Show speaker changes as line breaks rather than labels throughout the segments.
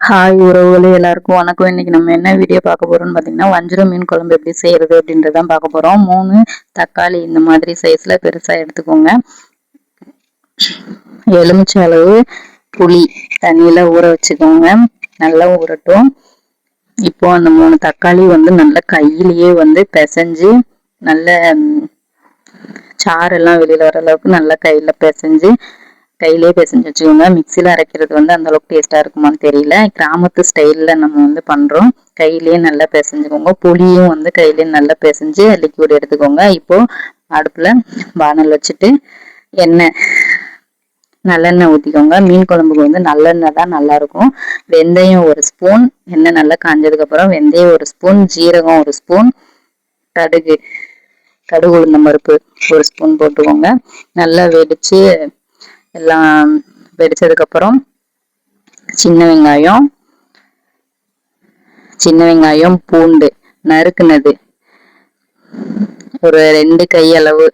Hi உறவுகளே, எல்லாருக்கும் வணக்கம். இன்னைக்கு நம்ம என்ன வீடியோ பார்க்க போறோம்னு பார்த்தீங்கன்னா, வஞ்சரம் மீன் குழம்பு எப்படி செய்யறது அப்படின்றதான் பார்க்க போறோம். 3 தக்காளி இந்த மாதிரி சைஸ்ல பெருசா எடுத்துக்கோங்க. எலுமிச்சை அளவு புளி தண்ணியில ஊற வச்சுக்கோங்க. நல்லா ஊறட்டும். இப்போ அந்த 3 தக்காளி நல்ல கையிலேயே பிசைஞ்சு நல்ல சாரெல்லாம் வெளியில வர அளவுக்கு நல்லா கையிலே பிசைஞ்சு வச்சுக்கோங்க. மிக்சியில அரைக்கிறது அந்த அளவுக்கு டேஸ்டா இருக்குமான்னு தெரியல. கிராமத்து ஸ்டைல்ல நம்ம பண்றோம். கையிலேயே நல்லா பிசைஞ்சுக்கோங்க. புளியும் கையிலேயே நல்லா பிசைஞ்சு லிக்விட் எடுத்துக்கோங்க. இப்போ அடுப்புல வானல் வச்சுட்டு நல்லெண்ணெய் ஊற்றிக்கோங்க. மீன் குழம்புக்கு நல்லெண்ணெய் தான் நல்லா இருக்கும். வெந்தயம் 1 ஸ்பூன், எண்ணெய் நல்லா காஞ்சதுக்கு அப்புறம் வெந்தயம் 1 ஸ்பூன், ஜீரகம் 1 ஸ்பூன், கடுகு உளுந்தம் பருப்பு 1 ஸ்பூன் போட்டுக்கோங்க. நல்லா எல்லாம் வெடிச்சதுக்கு அப்புறம் சின்ன வெங்காயம் பூண்டு நறுக்குனது ஒரு 2 கையளவு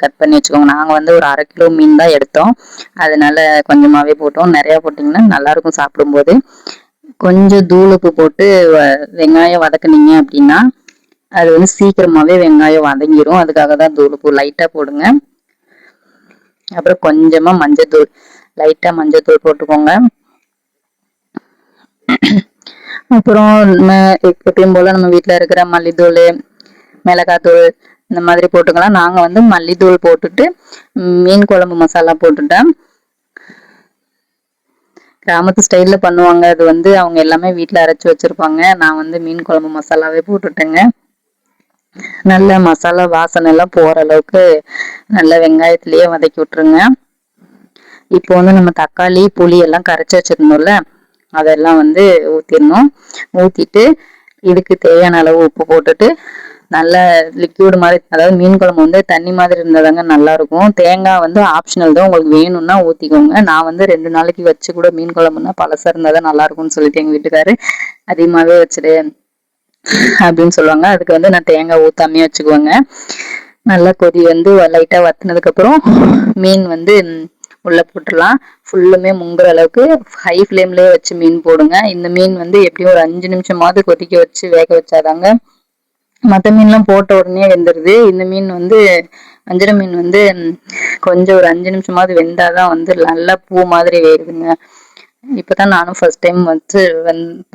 கட் பண்ணி வச்சுக்கோங்க. நாங்க ஒரு 1/2 கிலோ மீன் தான் எடுத்தோம், அதனால கொஞ்சமாவே போட்டோம். நிறைய போட்டிங்கன்னா நல்லா இருக்கும் சாப்பிடும்போது. கொஞ்சம் தூள் உப்பு போட்டு வெங்காயம் வதக்குனீங்க அப்படின்னா அது சீக்கிரமாவே வெங்காயம் வதங்கிரும். அதுக்காக தான் தூள் உப்பு லைட்டா போடுங்க. அப்புறம் கொஞ்சமா லைட்டா மஞ்சத்தூள் போட்டுக்கோங்க. அப்புறம் எப்பயும் போல நம்ம வீட்டுல இருக்கிற மல்லித்தூள், மிளகாத்தூள் இந்த மாதிரி போட்டுக்கலாம். நாங்க மல்லித்தூள் போட்டுட்டு மீன் குழம்பு மசாலா போட்டுட்டேன். கிராமத்து ஸ்டைல்ல பண்ணுவாங்க. அது அவங்க எல்லாமே வீட்டுல அரைச்சு வச்சிருப்பாங்க. நான் மீன் குழம்பு மசாலாவே போட்டுட்டேங்க. நல்ல மசாலா வாசனை எல்லாம் போற அளவுக்கு நல்ல வெங்காயத்திலேயே வதக்கி விட்டுருங்க. இப்போ நம்ம தக்காளி புளி எல்லாம் கரைச்சி வச்சிருந்தோம்ல, அதெல்லாம் ஊத்திடணும். ஊத்திட்டு இதுக்கு தேவையான அளவு உப்பு போட்டுட்டு நல்ல லிக்விட் மாதிரி, அதாவது மீன் குழம்பு தண்ணி மாதிரி இருந்தாதாங்க நல்லா இருக்கும். தேங்காய் ஆப்ஷனல் தான், உங்களுக்கு வேணும்னா ஊத்திக்கோங்க. நான் 2 நாளைக்கு வச்சு கூட மீன் குழம்புனா பழசா இருந்தாதான் நல்லா இருக்கும்னு சொல்லிட்டு எங்க வீட்டுக்காரு அதிகமாவே வச்சிரு அப்படின்னு சொல்லுவாங்க. அதுக்கு நான் தேங்காய் ஊத்தாமே வச்சுக்குவேங்க. நல்லா கொதி லைட்டா வத்தினதுக்கு அப்புறம் மீன் உள்ள போட்டுடலாம். ஃபுல்லுமே முங்குற அளவுக்கு ஹை ஃப்ளேம்லயே வச்சு மீன் போடுங்க. இந்த மீன் எப்படியும் ஒரு 5 நிமிஷமாவது கொதிக்க வச்சு வேக வச்சாதாங்க. மற்ற மீன்லாம் போட்ட உடனே வெந்துருது. இந்த மீன் வஞ்சர மீன் கொஞ்சம் ஒரு 5 நிமிஷமாவது வெந்தாதான் நல்லா பூ மாதிரி வேகுதுங்க. இப்பதான் நானும் ஃபர்ஸ்ட் டைம்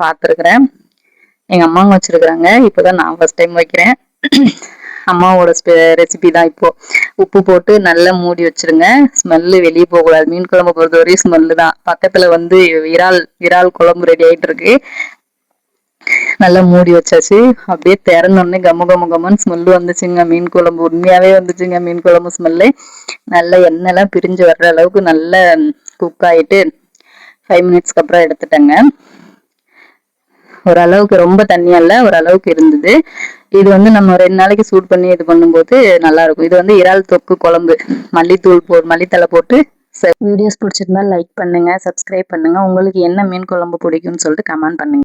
பார்த்துருக்குறேன். எங்க அம்மாங்க வச்சிருக்கிறாங்க. இப்பதான் நான் ஃபர்ஸ்ட் டைம் வைக்கிறேன். அம்மாவோட ரெசிபி தான். இப்போ உப்பு போட்டு நல்லா மூடி வச்சிருங்க. ஸ்மெல்லு வெளியே போக கூடாது. மீன் குழம்பு பொறுத்த வரையும் ஸ்மெல்லு தான். பக்கத்துல இறால் குழம்பு ரெடி ஆயிட்டு இருக்கு. நல்லா மூடி வச்சாச்சு. அப்படியே திறந்தோடனே கம்மன்னு ஸ்மெல்லு வந்துச்சுங்க. மீன் குழம்பு உண்மையாவே வந்துச்சுங்க. மீன் குழம்பு ஸ்மெல்லு நல்ல எண்ணெய் எல்லாம் பிரிஞ்சு வர்ற அளவுக்கு நல்ல குக் ஆயிட்டு 5 மினிட்ஸ்க்கு அப்புறம் எடுத்துட்டேங்க. ஓரளவுக்கு ரொம்ப தண்ணியா இல்ல, ஓரளவுக்கு இருந்தது. இது நம்ம 2 நாளைக்கு சூட் பண்ணி இது பண்ணும்போது நல்லா இருக்கும். இது இறால் தொக்கு குழம்பு. மல்லித்தலை போட்டு. வீடியோஸ் பிடிச்சிருந்தா லைக் பண்ணுங்க, சப்ஸ்கிரைப் பண்ணுங்க. உங்களுக்கு என்ன மீன் குழம்பு பிடிக்கும்னு சொல்லிட்டு கமெண்ட் பண்ணுங்க.